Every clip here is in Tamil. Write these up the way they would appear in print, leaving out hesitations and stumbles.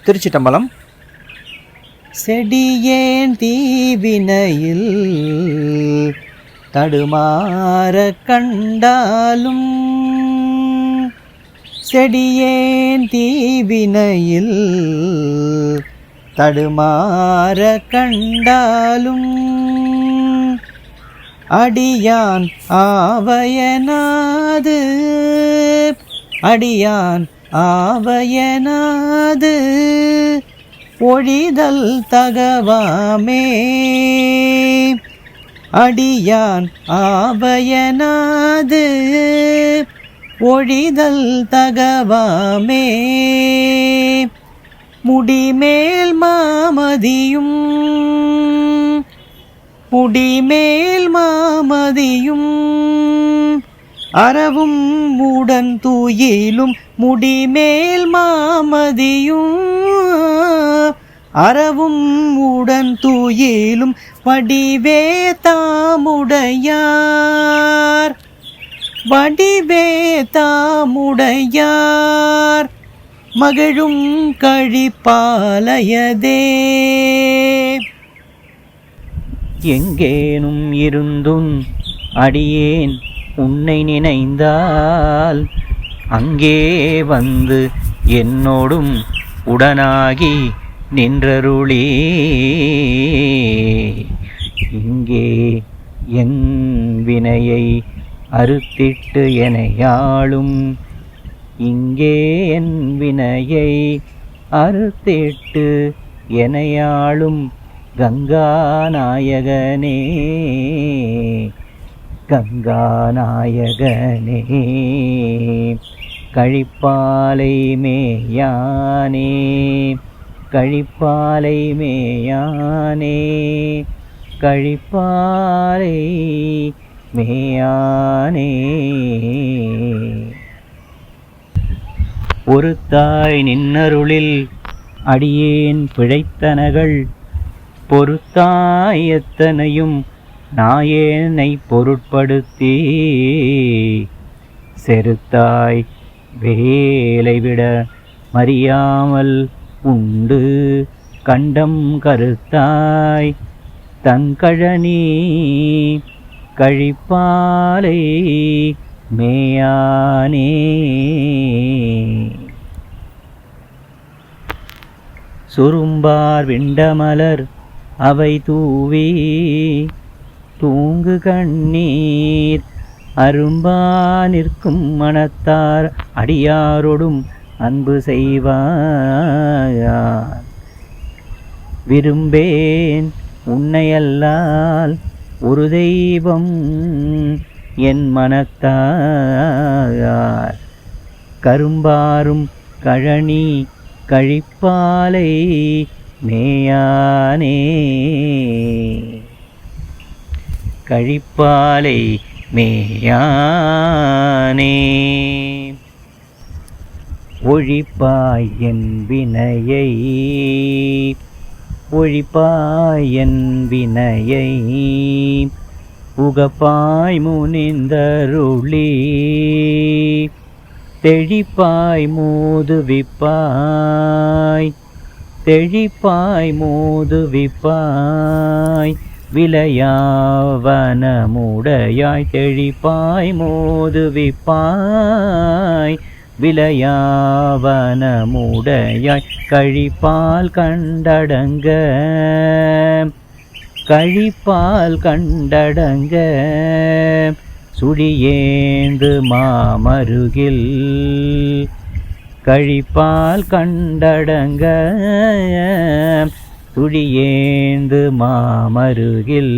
திருச்சிட்டம்பலம். செடியேன் தீவினையில் தடுமாற கண்டாலும், செடியேன் தீவினையில் தடுமாற கண்டாலும், அடியான் ஆவயனாது அடியான் ஆவயனாது ஒழிதல் தகவாமே. அடியான் ஆவயனாது ஒழிதல் தகவாமே. முடிமேல் மாமதியும் முடிமேல் மாமதியும் அறவும் உடன் தூயிலும், முடிமேல் மாமதியும் அறவும் உடன் தூயிலும் வடிவே தாமுடையார் வடிவே தாமுடையார் மகிழும் கழிப்பாலயதே. எங்கேனும் இருந்தும் அடியேன் உன்னை நினைந்தால், அங்கே வந்து என்னோடும் உடனாகி நின்றருளே. இங்கே என் வினையை அறுத்திட்டு எனையாளும், இங்கே என் வினையை அறுத்திட்டு எனையாளும் கங்காநாயகனே. கங்காநாயகனே கழிப்பாலை மேயானே. கழிப்பாலை மேயானே. கழிப்பாலை மேயானே. ஒரு தாய் நின்னருளில் அடியேன் பிழைத்தனகள், பொறுத்தாய் எத்தனையும் நாயேனை பொருட்படுத்தி, செருத்தாய் வேலைவிட மறியாமல் உண்டு கண்டம் கருத்தாய் தன்கழனி கழிப்பாலை மேயானே. சுரும்பார் விண்டமலர் அவை தூவி தூங்கு கண்ணீர் அரும்பா நிற்கும் மனத்தார் அடியாரோடும் அன்பு செய்வார். விரும்பேன் உன்னையல்லால் ஒரு தெய்வம் என் மனத்தார், கரும்பாரும் கழனி கழிப்பாலை மேயானே. கழிப்பாலை மேயானே. ஒழிப்பாய் என் வினையை ஒழிப்பாய் என் வினையை உகப்பாய் முனிந்தருளி தெழிப்பாய் மோதுவிப்பாய் தெழிப்பாய் மோதுவிப்பாய் விளையாவனமுடையாய் தெழிப்பாய் மோதுவிப்பாய் விளையாவனமுடையாய் கழிப்பால் கண்டடங்க கழிப்பால் கண்டடங்க சுழியேந்து மாமருகில் கழிப்பால் கண்டடங்க சுழியேந்து மாமருகில்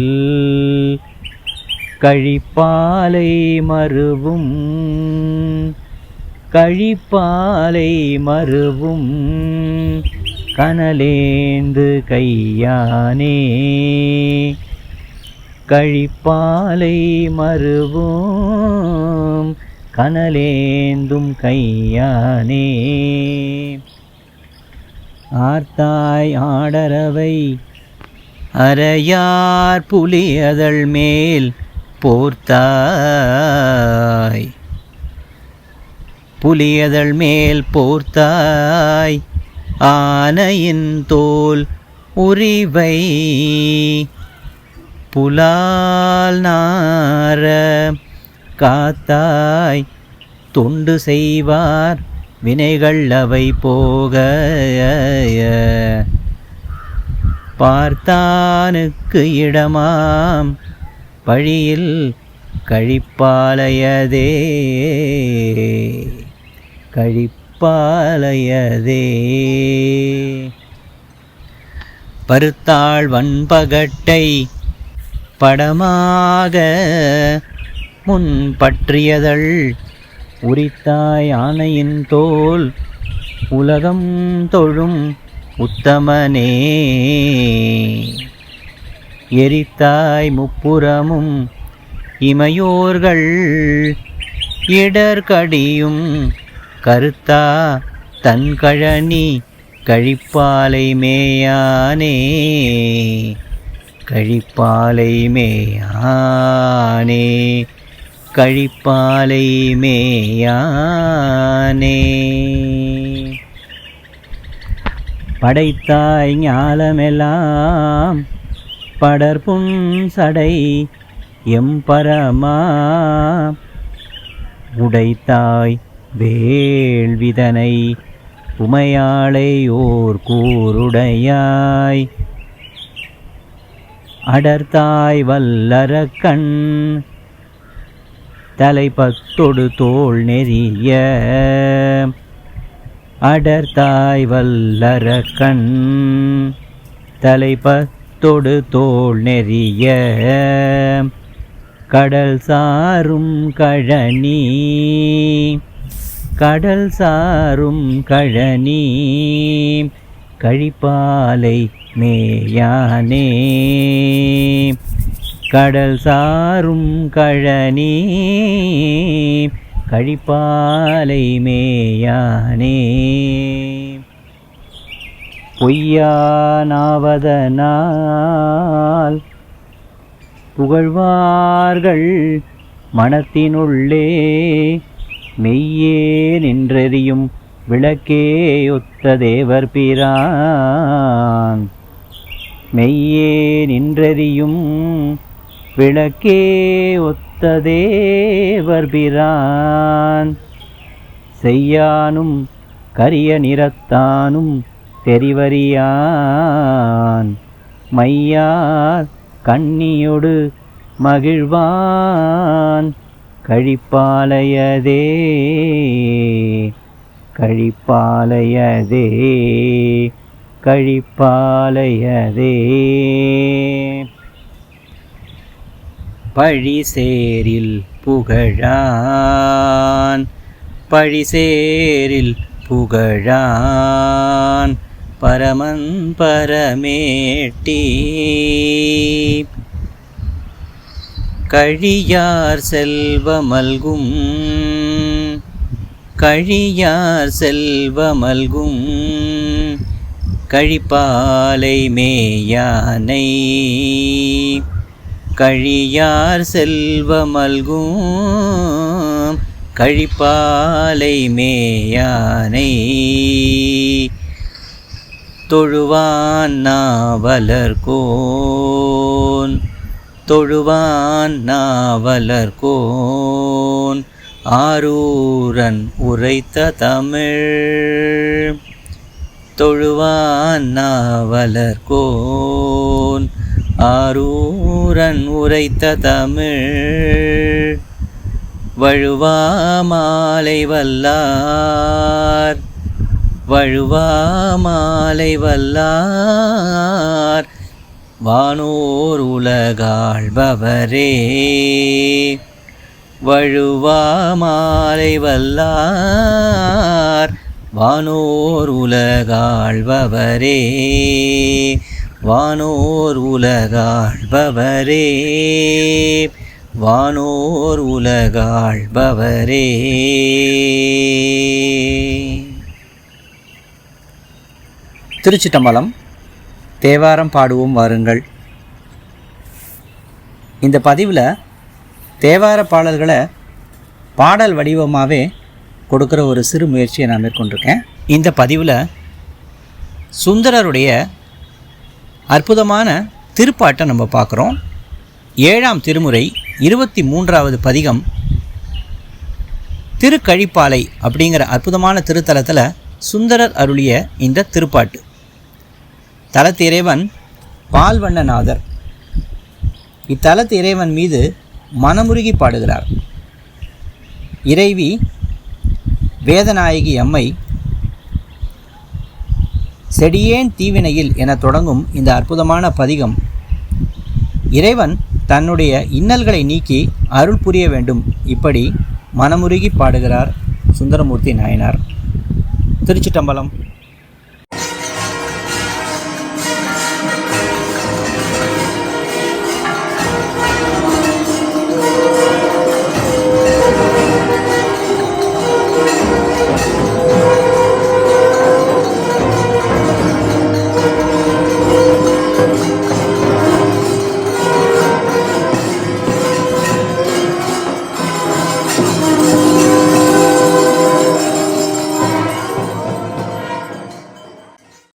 கழிப்பாலை மருவும் கழிப்பாலை மருவும் கனலேந்து கையானே கழிப்பாலை மருவும் கனலேந்தும் கையானே ஆர்த்தாய் ஆடரவை அரையார் புலியதழ் மேல் போர்த்தாய் புலியதழ் மேல் போர்த்தாய் ஆனையின் தோல் உரிவை புலால் நார காத்தாய் தொண்டு செய்வார் வினைகள் அவை போக பார்த்தானுக்கு இடமாம் பழியில் கழிப்பாலையதே கழிப்பாலையதே. பருத்தாள் வன்பகட்டை படமாக முன் பற்றியதள் உரித்தாய் ஆனையின் தோல் உலகம் தொழும் உத்தமனே. எரித்தாய் முப்புறமும் இமையோர்கள் இடர்கடியும் கருத்தா தன்கழனி கழிப்பாலை மேயானே கழிப்பாலை மேயானே கழிப்பாலை மேயானே. படைத்தாய் ஞாலமெல்லாம் படர்புன் சடை எம்பரமா உடைத்தாய் வேள்விதனை உமையாளை ஓர் கூருடையாய் அடர்த்தாய் வல்லரக்கண் தலைப்பத்தொடு தோள் நெறிய அடர்த்தாய் வல்லரக்கண் தலைப்பத்தொடு தோள் நெறிய கடல் சாரும் கழனி கடல் சாரும் கழனி கழிப்பாலை மேயானே கடல் சாரும் கழனி கழிப்பாலை மேயானே. பொய்யானாவதனால் புகழ்வார்கள் மனத்தினுள்ளே மெய்யே நின்றெறியும் விளக்கே ஒத்த தேவர் பிரான் மெய்யே நின்றெறியும் விளக்கே ஒத்த தேவர் பிரான் செய்யானும் கரிய நிறத்தானும் தெரிவறியான் மையார் கண்ணியொடு மகிழ்வான் கழிப்பாலையதே கழிப்பாலையதே கழிப்பாலையதே. பழிசேரில் புகழான் பழிசேரில் புகழான் பரமன் பரமேட்டி கழியார் செல்வமல்கும் கழியார் செல்வமல்கும் கழிப்பாலை மேயானை கழியார் செல்வமல்கும் கழிப்பாலை மேயானை தொழுவான் நாவலர்கோன் தொழுவான் நாவலர்கோன் ஆரூரன் உரைத்த தமிழ் தொழுவான் நாவலர்கோன் ஆரூரன் உரைத்த தமிழ் வழுவா மாலை வல்லார் வழுவா மாலை வல்லார் வானோர் உலகாள்பவரே வழுவா மாலை வல்லார் வானோர் உலகாள்பவரே வானோர் உலகாள்பவரே வானோர் உலகாள்பவரே. திருச்சிட்டம்பலம். தேவாரம் பாடுவோம் வாருங்கள். இந்த பதிவில் தேவார பாடல்களை பாடல் வடிவமாகவே கொடுக்குற ஒரு சிறு முயற்சியை நான் மேற்கொண்டிருக்கேன். இந்த பதிவில் சுந்தரருடைய அற்புதமான திருப்பாட்டை நம்ம பார்க்குறோம். 7ஆம் திருமுறை 23வது பதிகம் திருக்கழிப்பாலை அப்படிங்கிற அற்புதமான திருத்தலத்தில் சுந்தரர் அருளிய இந்த திருப்பாட்டு. தலத்து இறைவன் பால்வண்ணநாதர். இத்தலத்து இறைவன் மீது மனமுருகி பாடுகிறார். இறைவி வேதநாயகி அம்மை செடியேன் தீவினையில் என தொடங்கும் இந்த அற்புதமான பதிகம் இறைவன் தன்னுடைய இன்னல்களை நீக்கி அருள் புரிய வேண்டும் இப்படி மனமுருகி பாடுகிறார் சுந்தரமூர்த்தி நாயனார். திருச்சிட்டம்பலம்.